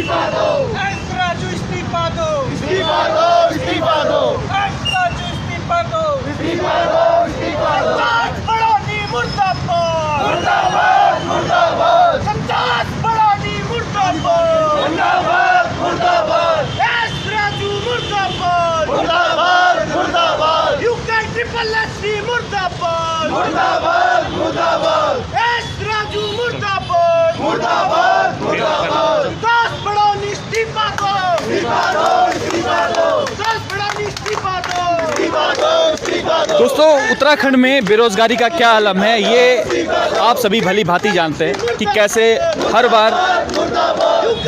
इस्तीफा दो, राजू इस्तीफा दो, इस्तीफा दो, इस्तीफा दो, राजू इस्तीफा दो, इस्तीफा दो, इस्तीफा दो। संताज बड़ौनी मुर्दाबाद, मुर्दाबाद, मुर्दाबाद, संताज बड़ौनी मुर्दाबाद, मुर्दाबाद, मुर्दाबाद, राजू मुर्दाबाद, मुर्दाबाद, मुर्दाबाद, यूके ट्रिपल एससी मुर्दाबाद, मुर्दाबाद, मुर्दाबाद, राजू मुर्दाबाद, मुर्दाबाद, मुर्दाबाद, संताज बड़ौनी इस्तीफा दो, इस्तीफा दो, इस्तीफा दो, संताज बड़ौनी इस्तीफा दो, इस्तीफा दो, इस्तीफा दो। दोस्तों, उत्तराखंड में बेरोजगारी का क्या आलम है ये आप सभी भली भांति जानते हैं कि कैसे हर बार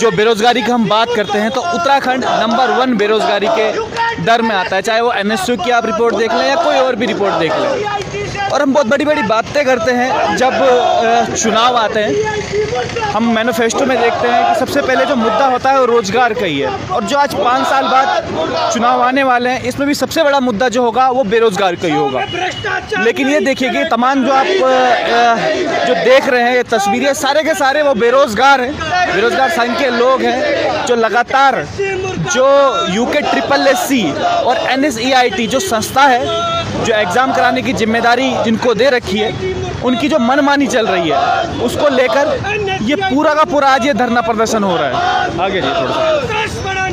जो बेरोजगारी की हम बात करते हैं तो उत्तराखंड नंबर 1 बेरोजगारी के दर में आता है। चाहे वो एनएसयू की आप रिपोर्ट देख लें या कोई और भी रिपोर्ट देख लें। और हम बहुत बड़ी बड़ी बातें करते हैं जब चुनाव आते हैं। हम मैनिफेस्टो में देखते हैं कि सबसे पहले जो मुद्दा होता है वो रोजगार का ही है। और जो आज 5 साल बाद चुनाव आने वाले हैं इसमें भी सबसे बड़ा मुद्दा जो होगा वो बेरोजगार का ही होगा। लेकिन ये देखिए कि तमाम जो आप जो देख रहे हैं ये तस्वीरें सारे के सारे वो बेरोजगार हैं, बेरोजगार संघ के लोग हैं जो लगातार जो यूके ट्रिपल एससी और NSEIT जो संस्था है जो एग्ज़ाम कराने की जिम्मेदारी जिनको दे रखी है उनकी जो मनमानी चल रही है उसको लेकर ये पूरा का पूरा आज ये धरना प्रदर्शन हो रहा है। आगे जी थोड़ा सा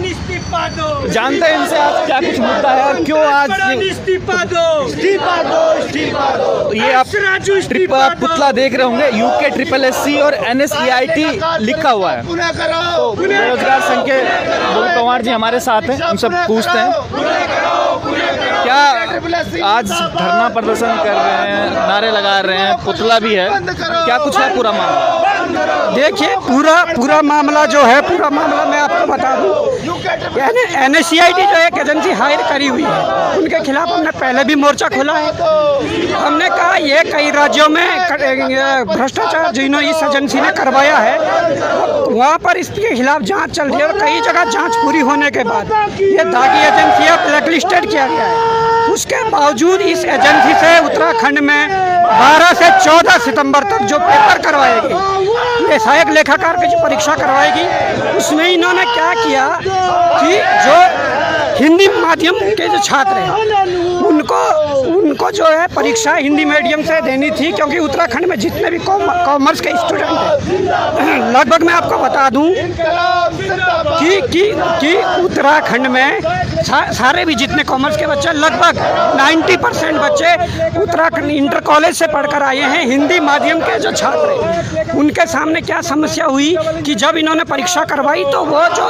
इस्तीफा दो, जानते हैं इनसे आज क्या कुछ मुद्दा है और क्यों आज इस्तीफा दो, इस्तीफा दो, इस्तीफा दो। तो ये आप राजू आप पुतला देख रहे होंगे यूके ट्रिपल एससी और NSEIT लिखा हुआ है। पूरा करो, बेरोजगार संघ के गोविंद पवार जी हमारे साथ हैं, उनसे पूछते हैं क्या आज धरना प्रदर्शन कर रहे हैं, नारे लगा रहे हैं, पुतला भी है, क्या कुछ है पूरा मामला? देखिए पूरा मामला जो है पूरा मामला मैं आपको बता दूं। यानी NSEIT जो एक एजेंसी हायर करी हुई है उनके खिलाफ हमने पहले भी मोर्चा खोला है। हमने कहा ये कई राज्यों में भ्रष्टाचार जिन्होंने इस एजेंसी ने करवाया है वहाँ पर इसके खिलाफ जांच चल रही है और कई जगह जांच पूरी होने के बाद ये दागी एजेंसियाँ ब्लैकलिस्टेड किया गया है। उसके बावजूद इस एजेंसी से उत्तराखंड में 12 से 14 सितंबर तक जो पेपर करवाएगी ये सहायक लेखाकार की जो परीक्षा करवाएगी उसमें इन्होंने क्या किया कि जो हिंदी माध्यम के जो छात्र हैं उनको जो है परीक्षा हिंदी मीडियम से देनी थी क्योंकि उत्तराखंड में जितने भी कॉमर्स के स्टूडेंट हैं लगभग मैं आपको बता दूं कि उत्तराखंड में सारे भी जितने कॉमर्स के बच्चे लगभग 90% बच्चे उत्तराखंड इंटर कॉलेज से पढ़कर आए हैं। हिंदी माध्यम के जो छात्र हैं उनके सामने क्या समस्या हुई कि जब इन्होंने परीक्षा करवाई तो वो जो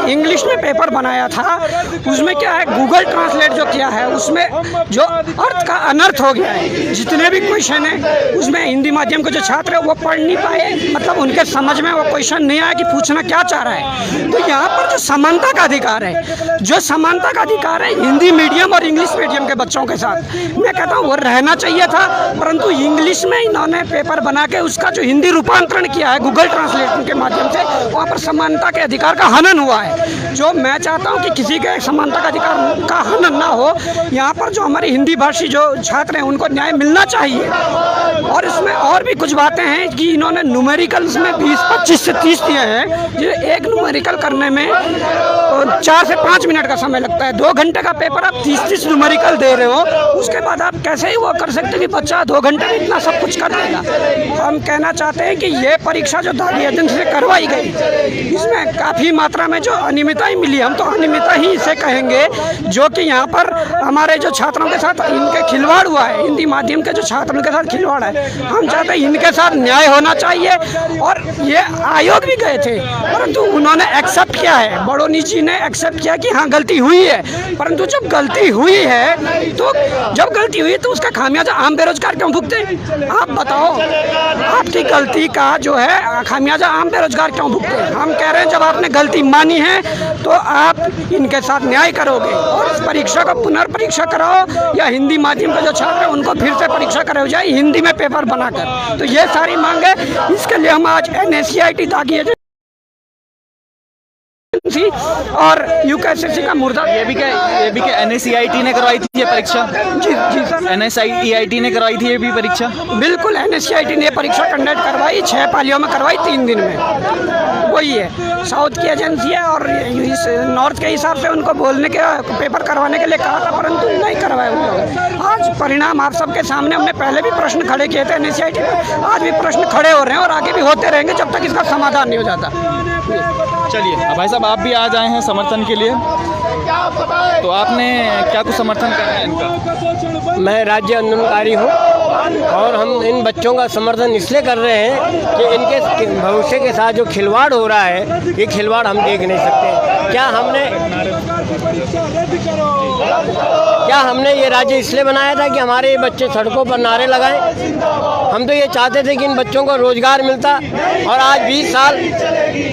इंग्लिश में पेपर बनाया था उसमें क्या है गूगल ट्रांसलेट जो किया है उसमें जो अर्थ का अनर्थ हो गया है। जितने भी क्वेश्चन है उसमें हिंदी माध्यम के जो छात्र है वो पढ़ नहीं पाए, मतलब उनके समझ में वो क्वेश्चन नहीं आया कि पूछना क्या चाह रहा है। तो यहाँ पर जो समानता का अधिकार है, जो समानता का अधिकार है हिंदी मीडियम और इंग्लिश मीडियम के बच्चों के साथ, मैं कहता हूँ वो रहना चाहिए था। परंतु इंग्लिश में इन्होंने पेपर बना के उसका जो हिंदी रूपांतरण किया है गूगल ट्रांसलेशन के माध्यम से, वहाँ पर समानता के अधिकार का हनन हुआ है। जो मैं चाहता हूँ कि किसी के समानता का अधिकार का हनन ना हो। यहाँ पर जो हमारे हिंदी भाषी जो छात्र हैं उनको न्याय मिलना चाहिए। और इसमें और भी कुछ बातें हैं कि इन्होंने न्यूमेरिकल्स में 20, 25 से 30 दिए हैं। जो एक न्यूमेरिकल करने में 4 से 5 मिनट का समय लगता है। 2 घंटे का पेपर आप 30 न्यूमेरिकल दे रहे हो, उसके बाद आप कैसे ही वो कर सकते कि बच्चा 2 घंटे में इतना सब कुछ कर देगा। हम कहना चाहते हैं कि ये परीक्षा जो दागी एजेंसी से करवाई गई इसमें काफ़ी मात्रा में जो अनियमितताएं मिली, हम तो अनियमितता ही इसे कहेंगे, जो कि यहाँ पर हमारे जो छात्रों के साथ इनके खिलवाड़ हुआ है, हिंदी माध्यम के जो छात्रों के साथ खिलवाड़ है। हम चाहते हैं इनके साथ न्याय होना चाहिए। और ये आयोग भी गए थे परंतु उन्होंने एक्सेप्ट किया है, बड़ौनी जी ने एक्सेप्ट किया कि हाँ गलती हुई है। परंतु जब गलती हुई है तो उसका खामियाजा आम बेरोजगार क्यों भुगते? आप बताओ, आपकी गलती का जो है खामियाजा आम बेरोजगार क्यों भुगते? हम कह रहे हैं जब आपने गलती मानी है तो आप इनके साथ न्याय करोगे और इस परीक्षा को पुनर्परीक्षा कराओ या हिंदी माध्यम के जो छात्र हैं उनको फिर से परीक्षा कराई जाए हिंदी में पेपर बनाकर। तो ये सारी मांग है। इसके लिए हम आज NSEIT दागी एजेंसी यूपीएससी और यूकेएसएससी का मुर्दा। ये भी क्या NSEIT ने करवाई थी ये परीक्षा? जी सर, NSEIT ने करवाई थी ये भी परीक्षा? बिल्कुल NSEIT ने परीक्षा कंडक्ट करवाई, 6 पालियों में करवाई, 3 दिन में। वही है, साउथ की एजेंसी है और इस नॉर्थ के हिसाब से उनको बोलने के पेपर करवाने के लिए कहा था, परंतु नहीं करवाए उन लोग। आज परिणाम आप सबके सामने, हमने पहले भी प्रश्न खड़े किए थे NSEIT में, आज भी प्रश्न खड़े हो रहे हैं और आगे भी होते रहेंगे जब तक इसका समाधान नहीं हो जाता। चलिए भाई साहब, आप भी आज आए हैं समर्थन के लिए, तो आपने क्या कुछ समर्थन कर रहे हैं इनका? मैं राज्य आंदोलनकारी हूँ और हम इन बच्चों का समर्थन इसलिए कर रहे हैं कि इनके भविष्य के साथ जो खिलवाड़ हो रहा है, ये खिलवाड़ हम देख नहीं सकते। क्या हमने ये राज्य इसलिए बनाया था कि हमारे ये बच्चे सड़कों पर नारे लगाएं? हम तो ये चाहते थे कि इन बच्चों को रोजगार मिलता, और आज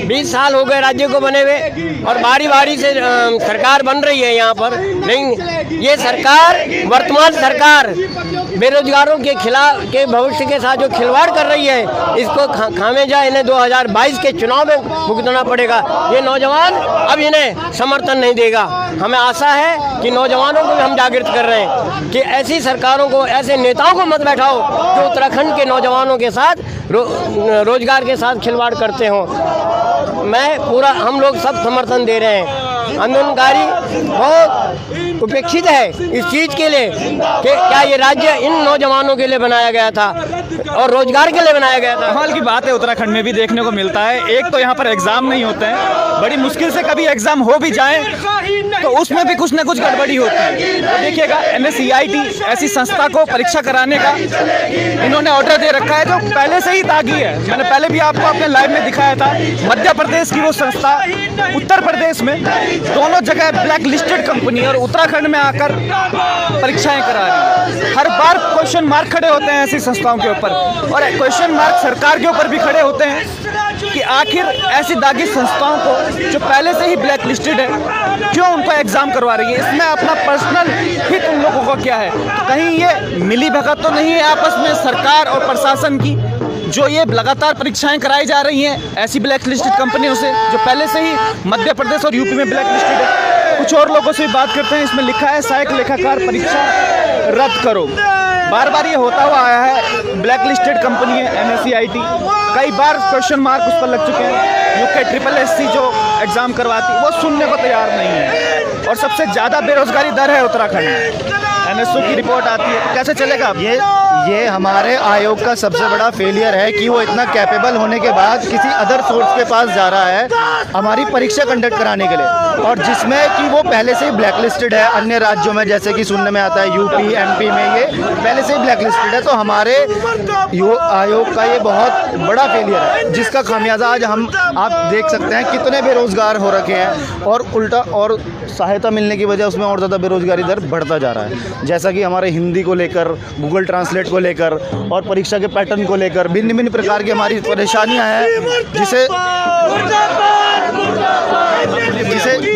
20 साल हो गए राज्य को बने हुए और बारी बारी से सरकार बन रही है यहाँ पर। नहीं, ये सरकार, वर्तमान सरकार बेरोजगारों के खिलाफ के भविष्य के साथ जो खिलवाड़ कर रही है, इसको खामेजा इन्हें 2022 के चुनाव में भुगतना पड़ेगा। ये नौजवान अब इन्हें समर्थन नहीं देगा। हमें आशा है कि नौजवानों को भी हम जागृत कर रहे हैं कि ऐसी सरकारों को, ऐसे नेताओं को मत बैठाओ जो उत्तराखंड के नौजवानों के साथ रोजगार के साथ खिलवाड़ करते हों। हम लोग सब समर्थन दे रहे हैं। आंदोलनकारी बहुत उपेक्षित है इस चीज़ के लिए कि क्या ये राज्य इन नौजवानों के लिए बनाया गया था और रोजगार के लिए बनाया गया था। कमाल की बात है, उत्तराखंड में भी देखने को मिलता है। एक तो यहाँ पर एग्जाम नहीं होते हैं, बड़ी मुश्किल से कभी एग्जाम हो भी जाए तो उसमें भी कुछ ना कुछ गड़बड़ी होती है। तो देखिएगा, NSEIT ऐसी संस्था को परीक्षा कराने का इन्होंने ऑर्डर दे रखा है जो पहले से ही दागी है। मैंने पहले भी आपको अपने लाइव में दिखाया था। मध्य प्रदेश की वो संस्था उत्तर प्रदेश में दोनों जगह ब्लैक लिस्टेड कंपनी और उत्तराखंड में आकर परीक्षाएं करा रही है। हर बार क्वेश्चन मार्क खड़े होते हैं ऐसी संस्थाओं के ऊपर, और क्वेश्चन मार्क सरकार के ऊपर भी खड़े होते हैं कि आखिर ऐसी दागी संस्थाओं को जो पहले से ही ब्लैक लिस्टेड है, क्यों उनको एग्जाम करवा रही है? इसमें अपना पर्सनल हित उन लोगों का क्या है? कहीं ये मिली भगत तो नहीं है आपस में सरकार और प्रशासन की, जो ये लगातार परीक्षाएं कराई जा रही हैं ऐसी ब्लैक लिस्टेड कंपनियों से जो पहले से ही मध्य प्रदेश और यूपी में ब्लैक लिस्टेड है? कुछ और लोगों से बात करते हैं। इसमें लिखा है सहायक लेखाकार परीक्षा रद्द करो। बार बार ये होता हुआ आया है। ब्लैक लिस्टेड कंपनी है NSEIT, कई बार क्वेश्चन मार्क उस पर लग चुके हैं। UKSSC जो एग्ज़ाम करवाती वो सुनने को तैयार नहीं है, और सबसे ज़्यादा बेरोजगारी दर है उत्तराखंड में। NSO की रिपोर्ट आती है, तो कैसे चलेगा? ये हमारे आयोग का सबसे बड़ा फेलियर है कि वो इतना कैपेबल होने के बाद किसी अदर सोर्स के पास जा रहा है हमारी परीक्षा कंडक्ट कराने के लिए, और जिसमें कि वो पहले से ही ब्लैक लिस्टेड है अन्य राज्यों में, जैसे कि सुनने में आता है UP MP में ये पहले से ही ब्लैक लिस्टेड है। तो हमारे आयोग का ये बहुत बड़ा फेलियर है, जिसका खामियाजा आज आप देख सकते हैं कितने बेरोजगार हो रखे हैं, और उल्टा और सहायता मिलने की वजह उसमें और ज़्यादा बेरोजगारी दर बढ़ता जा रहा है। जैसा कि हमारे हिंदी को लेकर, गूगल ट्रांसलेट को लेकर और परीक्षा के पैटर्न को लेकर भिन्न भिन्न प्रकार की हमारी परेशानियां हैं,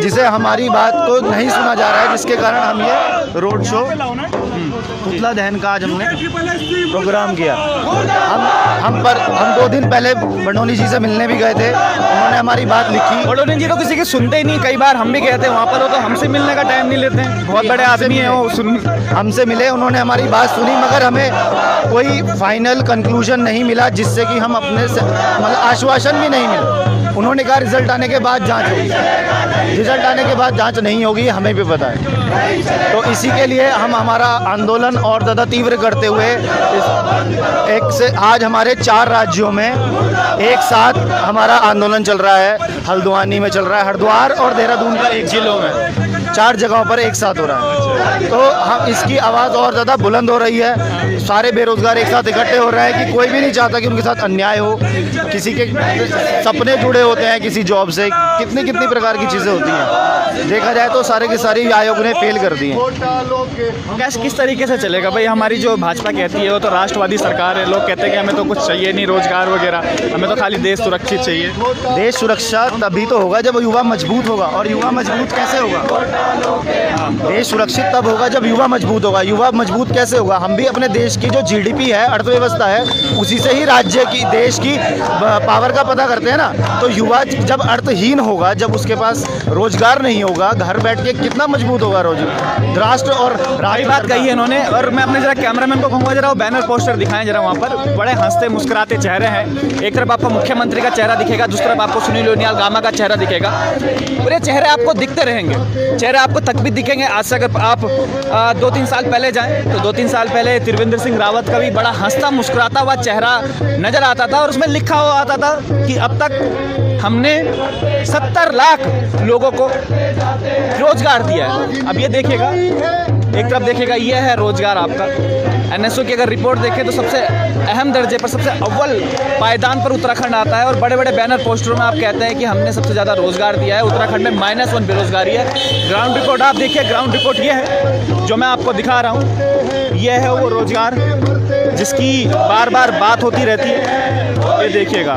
जिसे हमारी बात को नहीं सुना जा रहा है, जिसके कारण हम ये रोड शो पुतला दहन का आज हमने प्रोग्राम किया। हम 2 दिन पहले बडोनी जी से मिलने भी गए थे, उन्होंने हमारी बात लिखी। बडोनी जी तो किसी की सुनते ही नहीं, कई बार हम भी गए थे वहाँ पर, वो तो हमसे मिलने का टाइम नहीं लेते हैं। बहुत बड़े आदमी हैं वो, हमसे मिले, उन्होंने हमारी बात सुनी, मगर हमें कोई फाइनल कंक्लूजन नहीं मिला जिससे कि हम अपने मतलब आश्वासन भी नहीं मिला। उन्होंने कहा रिजल्ट आने के बाद जांच होगी। रिजल्ट आने के बाद जांच नहीं होगी, हमें भी पता है। तो इसी के लिए हम हमारा आंदोलन और ज़्यादा तीव्र करते हुए आज हमारे 4 राज्यों में एक साथ हमारा आंदोलन चल रहा है। हल्द्वानी में चल रहा है, हरिद्वार और देहरादून का एक जिलों में 4 जगहों पर एक साथ हो रहा है। तो हम इसकी आवाज़ और ज़्यादा बुलंद हो रही है। सारे बेरोजगार एक साथ इकट्ठे हो रहे हैं कि कोई भी नहीं चाहता कि उनके साथ अन्याय हो। किसी के सपने जुड़े होते हैं किसी जॉब से, कितनी प्रकार की चीज़ें होती हैं। देखा जाए तो सारे के सारे आयोग ने फेल कर दिए। कैसे किस तरीके से चलेगा भाई? हमारी जो भाजपा कहती है वो तो राष्ट्रवादी सरकार है, लोग कहते हैं कि हमें तो कुछ चाहिए नहीं रोजगार वगैरह, हमें तो खाली देश सुरक्षित चाहिए। देश सुरक्षा तभी तो होगा जब युवा मजबूत होगा, और युवा मजबूत कैसे होगा? देश सुरक्षित तब होगा जब युवा मजबूत होगा। युवा मजबूत कैसे होगा? हम भी अपने देश की जो जीडीपी है, अर्थव्यवस्था है, उसी से ही राज्य की, देश की पावर का पता करते हैं ना। तो युवा जब अर्थहीन होगा, जब उसके पास रोजगार नहीं होगा, घर बैठ के कितना मजबूत होगा राष्ट्र और राय बात कही है इन्होंने। और मैं अपने जरा कैमरामैन को कहूँगा जरा वो बैनर पोस्टर दिखाएं जरा। वहाँ पर बड़े हंसते मुस्कुराते चेहरे हैं। एक तरफ आपको मुख्यमंत्री का चेहरा दिखेगा, दूसरी तरफ आपको सुनील उनियाल गामा का चेहरा दिखेगा। और ये चेहरे आपको दिखते रहेंगे, चेहरे आपको तक भी दिखेंगे। आज से अगर आप 2-3 साल पहले जाएं तो 2-3 साल पहले त्रिवेंद्र सिंह रावत का भी बड़ा हंसता मुस्कुराता हुआ चेहरा नजर आता था और उसमें लिखा हुआ आता था कि अब तक हमने 70 लाख लोगों को रोजगार दिया है। अब ये देखिएगा, एक तरफ देखिएगा, ये है रोजगार आपका। एनएसओ की अगर रिपोर्ट देखें तो सबसे अहम दर्जे पर, सबसे अव्वल पायदान पर उत्तराखंड आता है। और बड़े बड़े बैनर पोस्टरों में आप कहते हैं कि हमने सबसे ज़्यादा रोजगार दिया है। उत्तराखंड में -1 बेरोजगारी है। ग्राउंड रिपोर्ट आप देखिए, ग्राउंड रिपोर्ट ये है जो मैं आपको दिखा रहा हूँ। ये है वो रोजगार जिसकी बार बार बात होती रहती है। ये देखिएगा,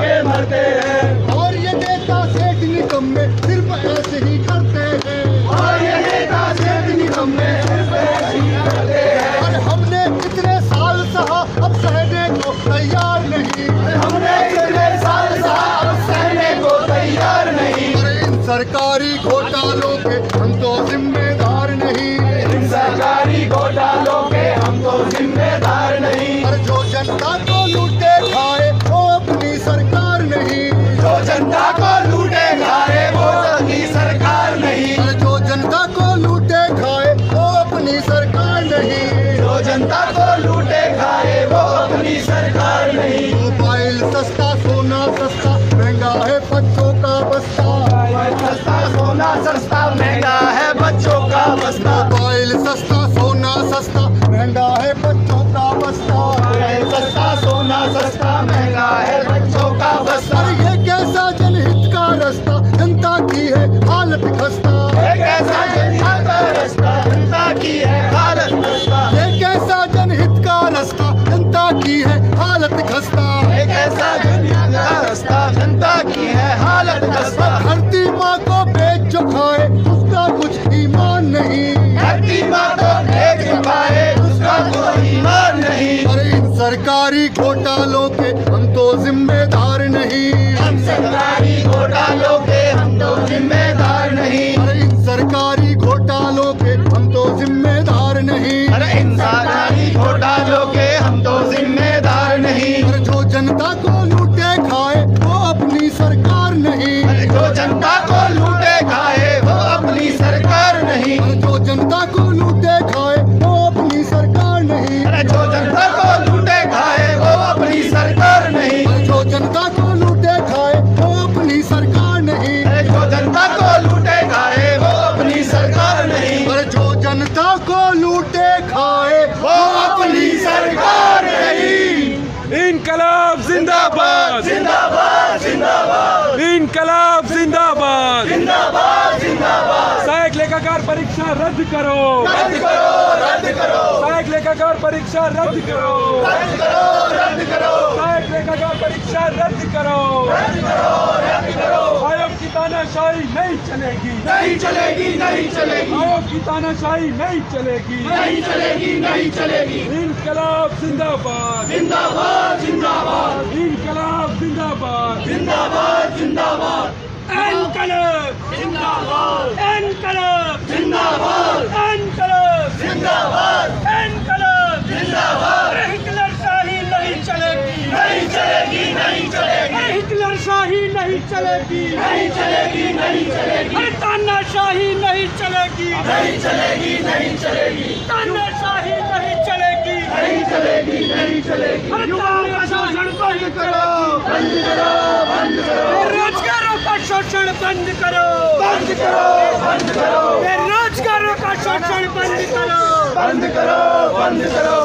और ये नेता सेठ निकम्मे सिर्फ ऐसे ही करते हैं। और ये नेता सेठ निकम्मे सिर्फ ऐसे ही करते हैं। और हमने कितने साल सहा, अब सहने को तैयार नहीं। हमने कितने साल सहा, अब सहने को तैयार नहीं। और इन सरकारी घोटालों के हम तो जिम्मेदार नहीं। इन सरकारी घोटालों के हम तो जिम्मेदार नहीं। और जो जनता को लूटे खाए वो अपनी सरकार नहीं। जो जनता को लूटे खाए वो अपनी सरकार नहीं। और जो जनता को लूटे खाए वो अपनी सरकार नहीं। जो जनता को लूटे खाए वो अपनी सरकार नहीं। मोबाइल सस्ता, सोना सस्ता, महंगा है बच्चों का बस्ता। मोबाइल सस्ता, सोना सस्ता, महंगा है बच्चों का बस्ता। मोबाइल सस्ता, सोना सस्ता, महंगा है बच्चों का बस्ता। मोबाइल सस्ता, सोना सस्ता, महंगा है बच्चों का बस्ता। ये कैसा जनहित का रास्ता, जनता की है हालत खस्ता। ये कैसा जनहित का रास्ता, जनता की है हालत खस्ता। ये कैसा जनहित का रास्ता, जनता की है हालत खस्ता। ये कैसा जनहित का रास्ता, जनता की है हालत खस्ता। धरती माँ को बेच जो खाए उसका कुछ ईमान नहीं। धरती माँ को बेच जो खाए उसका कोई ईमान नहीं। और इन सरकारी घोटालों के हम तो जिम्मेदार नहीं। हम सरकारी घोटालों के हम तो जिम्मेदार नहीं। और इन सरकारी घोटालों के हम तो जिम्मेदार नहीं। अरे इन सरकारी घोटालों के हम तो जिम्मेदार नहीं। और जो जनता को लूटे खाए वो अपनी सरकार नहीं। अरे जो जनता को लूटे खाए वो अपनी सरकार नहीं। और जो जनता को लूटे खाए वो अपनी सरकार नहीं। अरे जो जनता को लूटे खाए वो अपनी सरकार नहीं। और जो जनता को लूटे खाए वो अपनी सरकार नहीं। अरे जो जनता को लूटे खाए वो अपनी सरकार नहीं। और जो जनता को लूटे खाए वो अपनी सरकार नहीं। इनकलाब जिंदाबाद, जिंदाबाद, जिंदाबाद। इनकलाब जिंदाबाद, जिंदाबाद, जिंदाबाद। सहायक लेखाकार परीक्षा रद्द करो, रद्द करो, रद्द करो। सहायक लेखाकार परीक्षा रद्द करो, रद्द करो, रद्द करो। सहायक लेखाकार परीक्षा रद्द करो, रद्द करो, रद्द करो। आयोग की तानाशाही नहीं चलेगी, नहीं चलेगी, नहीं चलेगी। आयोग की तानाशाही नहीं चलेगी, नहीं चलेगी, नहीं चलेगी। इनकलाब जिंदाबाद, जिंदाबाद, जिंदाबाद। इनकलाब जिंदाबाद, जिंदाबाद, जिंदाबाद। इनकलाब जिंदाबाद, इनकलाब जिंदाबाद, इनकलाब जिंदाबाद, इनकलाब जिंदाबाद। हिटलरशाही नहीं चलेगी, नहीं चलेगी, नहीं चलेगी। हिटलरशाही नहीं चलेगी, नहीं चलेगी, नहीं चलेगी। अरे तानाशाही नहीं चलेगी, नहीं चलेगी, नहीं चलेगी। तानाशाही नहीं चलेगी, नहीं चलेगी, नहीं चलेगी। अरे युवाओं का शोषण बंद करो, बंद करो, बंद करो। बेरोजगारों का शोषण बंद करो, बंद करो, बंद करो। बेरोजगारों का शोषण बंद करो, बंद करो, बंद करो।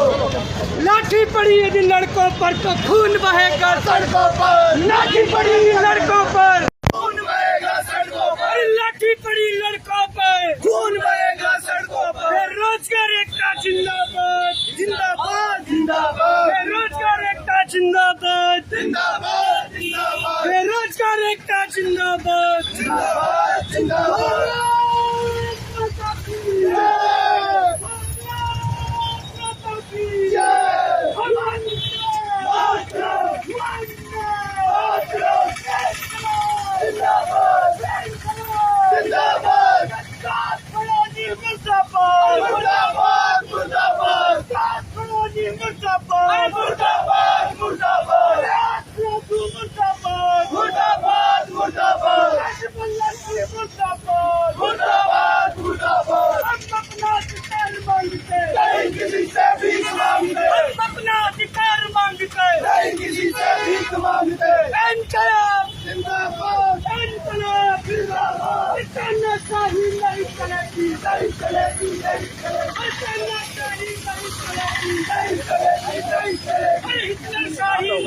लाठी पड़ी यदि लड़कों पर तो खून बहेगा सड़कों पर। लाठी पड़ी लड़कों पर, खून बहेगा सड़कों पर। लाठी पड़ी लड़कों पर, खून बहेगा सड़कों पर। बेरोजगार एकता जिंदाबाद, जिंदाबाद, जिंदाबाद। बेरोजगार एकता जिंदाबाद, जिंदाबाद, जिंदाबाद। बेरोजगार एकता जिंदाबाद, जिंदाबाद, जिंदाबाद।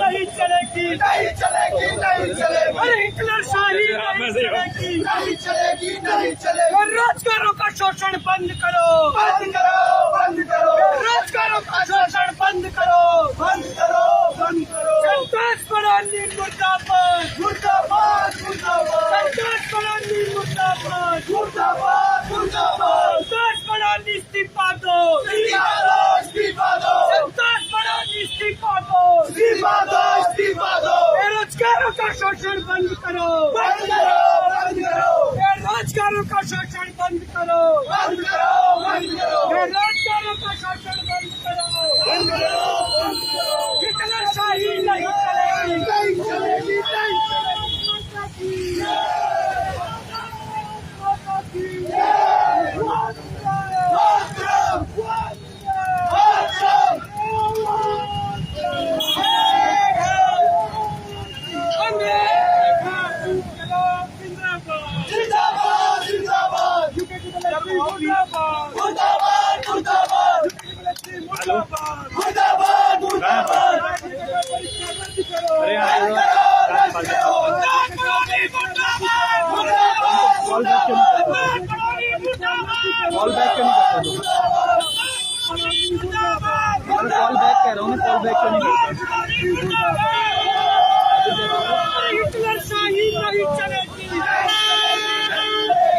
नहीं चलेगी, नहीं चलेगी, नहीं चलेगी, अरे हिटलर शाही नहीं चलेगी, नहीं चलेगी, नहीं चलेगी। रोजगारों का शोषण बंद करो, बंद करो, बंद करो, रोजगारों का शोषण बंद करो, बंद करो, बंद करो। संतोष परानी मुर्दाबाद, मुर्दाबाद, मुर्दाबाद, संतोष परानी मुर्दाबाद, मुर्दाबाद, मुर्दाबाद। संतोष परानी इस्तीफा दो, इस्तीफा दो, इस्तीफा दो, संतोष परानी इस्तीफा दो, इस्तीफा दो, इस्तीफा दो। बेरोजगारों का शोषण बंद करो, बंद करो, बंद करो, बेरोजगारों का शोषण बंद करो, बंद करो, बंद करो, बेरोजगारों का शोषण बंद करो, बंद करो, बंद करो। हिटलर शाही नहीं चलेगी, नहीं चलेगी, नहीं जिंदाबाद, जिंदाबाद, मुर्दाबाद, मुर्दाबाद, मुर्दाबाद, मुर्दाबाद। कॉल बैक क्यों नहीं करते? कॉल बैक कह रहा हूँ, कॉल बैक क्यों नहीं करते? हिटलर शाही नहीं चलेगी,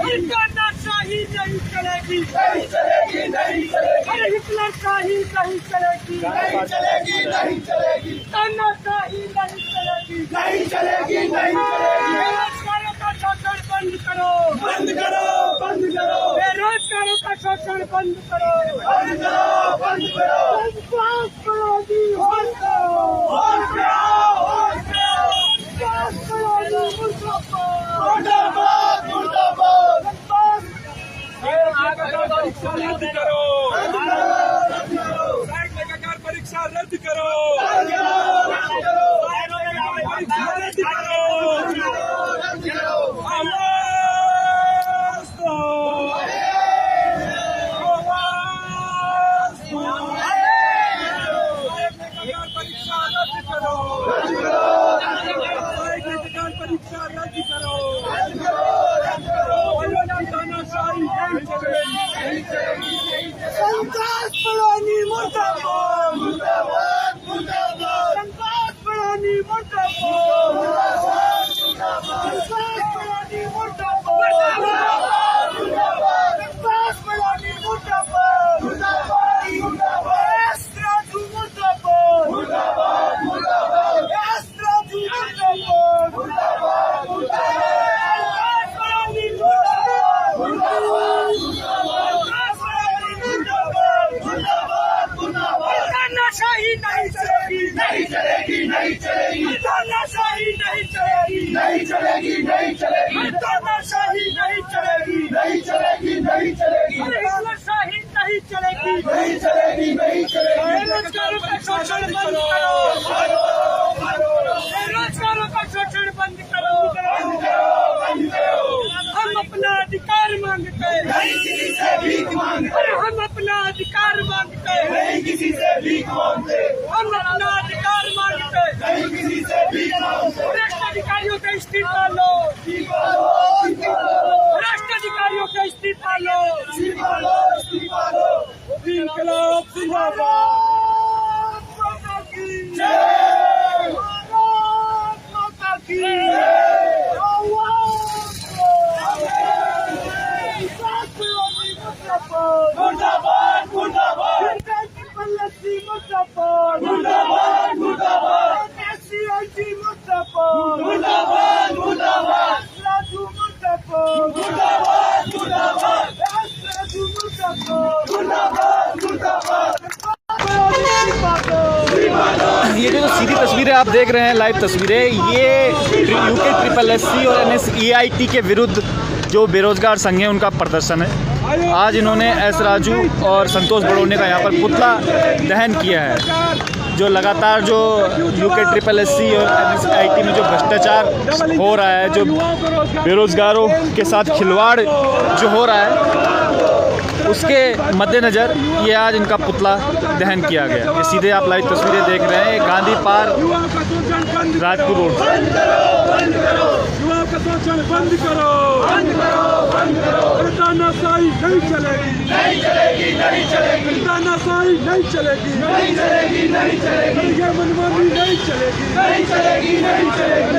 हिटलर शाही नहीं चलेगी, नहीं चलेगी, नहीं चलेगी, अरे हिटलर शाही नहीं चलेगी, नहीं चलेगी, नहीं चलेगी, तानाशाही नहीं चलेगी, नहीं चलेगी, नहीं चलेगी। बेरोजगारों का शोषण बंद करो, बंद करो, बंद करो, बेरोजगारों का शोषण बंद करो, बंद करो, बंद करो। विश्वास करो जी, होश करो, और क्या, और क्या। विश्वास करो जी, मुर्दाबाद, मुर्दाबाद, मुर्दाबाद। रद्द करो, सहायक लेखाकार परीक्षा रद्द करो, परीक्षा रद्द करो, आवाज दो, आवाज दो। सहायक लेखाकार परीक्षा रद्द करो, सहायक लेखाकार परीक्षा रद्द करो, तानाशाही नहीं चलेगी। संतोष परानी मुर्दाबाद, मुर्दाबाद, मुर्दाबाद, संतोष परानी मुर्दाबाद, संतोष परानी मुर्दाबाद, संतोष परानी मुर्दाबाद, एस राजू मुर्दाबाद, एस राजू मुर्दाबाद, संतोष परानी मुर्दाबाद, तानाशाही नहीं चलेगी, नहीं चलेगी, नहीं चलेगी, तानाशाही नहीं चलेगी, नहीं चलेगी, नहीं चलेगी, तानाशाही नहीं चलेगी, नहीं चलेगी, नहीं चलेगी, हिटलरशाही नहीं चलेगी, नहीं चलेगी, नहीं चलेगी। बेरोजगारों का शोषण बंद करो, बेरोजगारों का शोषण बंद करो, हम अपना अधिकार मांगते हैं, नहीं किसी से भीख मांगते, अरे हम अपना अधिकार मांगते हैं, नहीं किसी से भीख मांगते, हम अपना अधिकार मांगते हैं, नहीं किसी से भीख मांगते। भ्रष्ट अधिकारियों का इस्तीफा लो, इस्तीफा लो, इस्तीफा लो, भ्रष्ट अधिकारियों का इस्तीफा लो, इस्तीफा लो, इस्तीफा लो। इनकलाब जिंदाबाद। माता की जय, भारत माता की मुर्दाबाद, मुर्दाबाद, मुर्दाबाद, मुर्दाबाद, मुर्दाबाद, मुर्दाबाद, मुर्दाबाद, राजू मुर्दाबाद, मुर्दाबाद, मुर्दाबाद, राजू मुर्दाबाद, मुर्दाबाद, मुर्दाबाद। ये जो सीधी तस्वीरें आप देख रहे हैं, लाइव तस्वीरें, ये यूके SSSC और NSEIT के विरुद्ध जो बेरोजगार संघ है उनका प्रदर्शन है। आज इन्होंने एस राजू और संतोष बड़ोने का यहाँ पर पुतला दहन किया है। जो लगातार जो यूके SSSC और NSEIT में जो भ्रष्टाचार हो रहा है, जो बेरोजगारों के साथ खिलवाड़ जो हो रहा है, उसके मद्देनज़र ये आज इनका पुतला दहन किया गया। ये सीधे आप लाइव तस्वीरें देख रहे हैं गांधी पार्क राजपुर रोड। युवाओं का शोषण बंद करो, तानाशाही नहीं चलेगी, तानाशाही नहीं चलेगी, ये मनमानी नहीं चलेगी,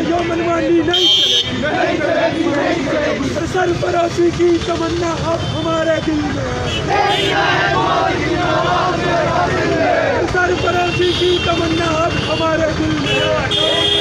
ये मनमानी नहीं चलेगी। सरफराजी की तमन्ना अब हमारे दिल में है, सरफराजी की तमन्ना अब हमारे दिल में है।